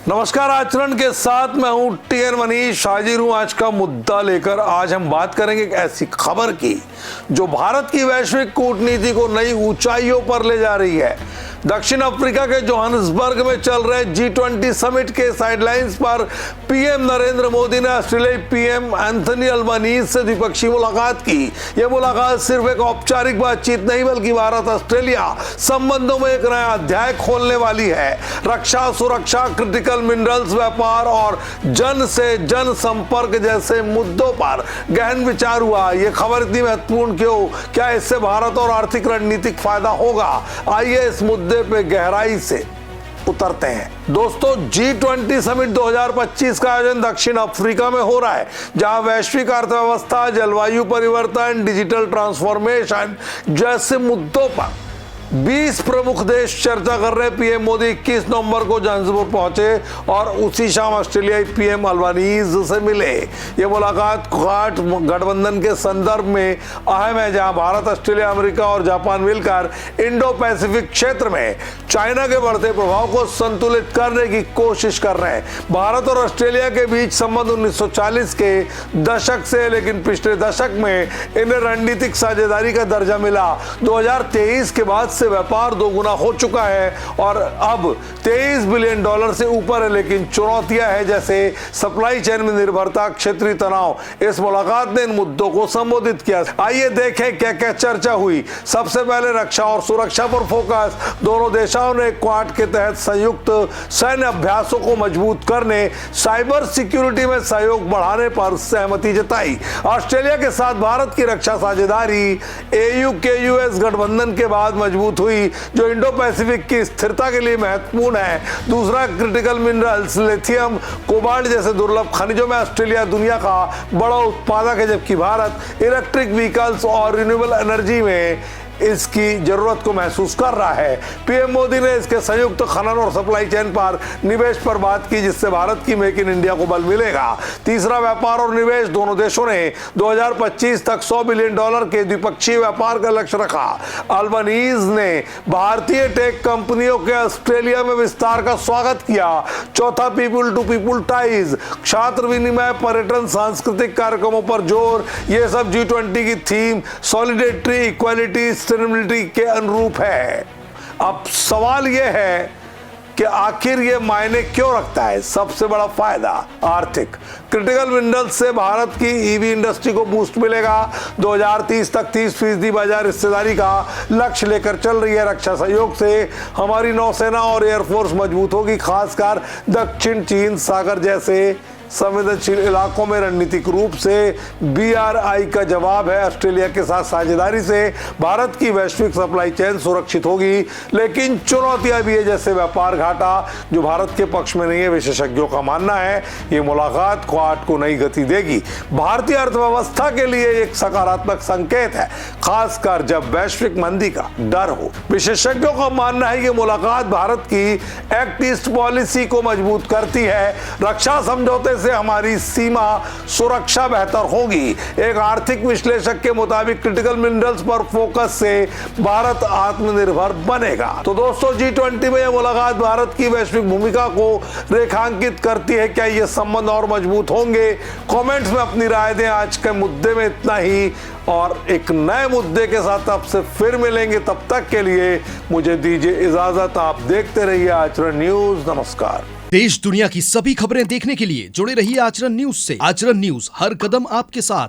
नमस्कार, आचरण के साथ मैं हूं टीएन मनीष। हाजिर हूं आज का मुद्दा लेकर। आज हम बात करेंगे एक ऐसी खबर की जो भारत की वैश्विक कूटनीति को नई ऊंचाइयों पर ले जा रही है। दक्षिण अफ्रीका के जोहान्सबर्ग में चल रहे G20 समिट के साइडलाइंस पर पीएम नरेंद्र मोदी ने ऑस्ट्रेलियाई पीएम एंथनी अल्बानीज से द्विपक्षीय मुलाकात की। यह मुलाकात सिर्फ एक औपचारिक बातचीत नहीं बल्कि भारत ऑस्ट्रेलिया संबंधों में एक नया अध्याय खोलने वाली है। रक्षा, सुरक्षा, क्रिटिकल मिनरल्स, व्यापार और जन से जन संपर्क जैसे मुद्दों पर गहन विचार हुआ। यह खबर इतनी महत्वपूर्ण क्यों? क्या इससे भारत और आर्थिक रणनीतिक फायदा होगा? आइए इस मुद्दे पे गहराई से उतरते हैं। दोस्तों, G20 समिट 2025 का आयोजन दक्षिण अफ्रीका में हो रहा है, जहां वैश्विक अर्थव्यवस्था, जलवायु परिवर्तन, डिजिटल ट्रांसफॉर्मेशन जैसे मुद्दों पर 20 प्रमुख देश चर्चा कर रहे। पीएम मोदी 21 नवंबर को जोहान्सबर्ग पहुंचे और उसी शाम ऑस्ट्रेलियाई पीएम अल्बानीज से मिले। यह मुलाकात क्वाड गठबंधन के संदर्भ में अहम है, जहां भारत, ऑस्ट्रेलिया, अमेरिका और जापान मिलकर इंडो पैसिफिक क्षेत्र में चाइना के बढ़ते प्रभाव को संतुलित करने की कोशिश कर रहे हैं। भारत और ऑस्ट्रेलिया के बीच संबंध 1940 के दशक से, लेकिन पिछले दशक में इन्हें रणनीतिक साझेदारी का दर्जा मिला। 2023 के बाद से व्यापार दोगुना हो चुका है और अब $23 बिलियन से ऊपर है, लेकिन चुनौतियां हैं जैसे सप्लाई चेन में निर्भरता, क्षेत्रीय तनाव। इस मुलाकात ने इन मुद्दों को संबोधित किया। आइए देखें क्या क्या चर्चा हुई। सबसे पहले रक्षा और सुरक्षा पर फोकस। दोनों देशों ने क्वाड के तहत संयुक्त सैन्य अभ्यासों को मजबूत करने, साइबर सिक्योरिटी में सहयोग बढ़ाने पर सहमति जताई। ऑस्ट्रेलिया के साथ भारत की रक्षा साझेदारी AUKUS गठबंधन के बाद मजबूत हुई, जो इंडो पैसिफिक की स्थिरता के लिए महत्वपूर्ण है। दूसरा, क्रिटिकल मिनरल्स, लिथियम, कोबाल्ट जैसे दुर्लभ खनिजों में ऑस्ट्रेलिया दुनिया का बड़ा उत्पादक है, जबकि भारत इलेक्ट्रिक व्हीकल्स और रिन्यूएबल एनर्जी में इसकी जरूरत को महसूस कर रहा है। पीएम मोदी ने इसके संयुक्त खनन और सप्लाई चेन पर निवेश पर बात की, जिससे भारत की मेक इन इंडिया को बल मिलेगा। तीसरा, व्यापार और निवेश। दोनों देशों ने 2025 तक $100 बिलियन के द्विपक्षीय व्यापार का लक्ष्य रखा। अल्बानीज ने भारतीय टेक कंपनियों के ऑस्ट्रेलिया में विस्तार का स्वागत किया। चौथा, पीपुल टू पीपुल टाइज, छात्र विनिमय, पर्यटन, सांस्कृतिक कार्यक्रमों पर जोर। ये सब G20 की थीम सॉलिडेरिटी, इक्वालिटी, सस्टेनेबिलिटी के अनुरूप है। अब सवाल यह है कि आखिर ये मायने क्यों रखता है? सबसे बड़ा फायदा आर्थिक। क्रिटिकल मिनरल्स से भारत की ईवी इंडस्ट्री को बूस्ट मिलेगा। 2030 तक 30% बाजार हिस्सेदारी का लक्ष्य लेकर चल रही है। रक्षा सहयोग से हमारी नौसेना और एयरफोर्स मजबूत होगी, खासकर दक्षिण चीन सागर जैसे संवेदनशील इलाकों में। रणनीतिक रूप से BRI का जवाब है। ऑस्ट्रेलिया के साथ साझेदारी से भारत की वैश्विक सप्लाई चेन सुरक्षित होगी, लेकिन चुनौतियां भी है जैसे व्यापार घाटा, जो भारत के पक्ष में नहीं है। विशेषज्ञों का मानना है ये मुलाकात क्वाड को नई गति देगी। भारतीय अर्थव्यवस्था के लिए एक सकारात्मक संकेत है, खासकर जब वैश्विक मंदी का डर हो। विशेषज्ञों का मानना है कि मुलाकात भारत की एक्ट ईस्ट पॉलिसी को मजबूत करती है। रक्षा समझौते से हमारी सीमा सुरक्षा बेहतर होगी। एक आर्थिक विश्लेषक के मुताबिक क्रिटिकल मिनरल्स पर फोकस से भारत आत्मनिर्भर बनेगा। तो दोस्तों, G20 में यह मुलाकात भारत की वैश्विक भूमिका को रेखांकित करती है। क्या ये संबंध और मजबूत होंगे? कमेंट्स में अपनी राय दें। आज के मुद्दे में इतना ही, और एक नए मुद्दे के साथ आपसे फिर मिलेंगे। तब तक के लिए मुझे दीजिए इजाजत। आप देखते रहिए आचरण न्यूज। नमस्कार। देश दुनिया की सभी खबरें देखने के लिए जुड़े रहिए आचरण न्यूज से। आचरण न्यूज, हर कदम आपके साथ।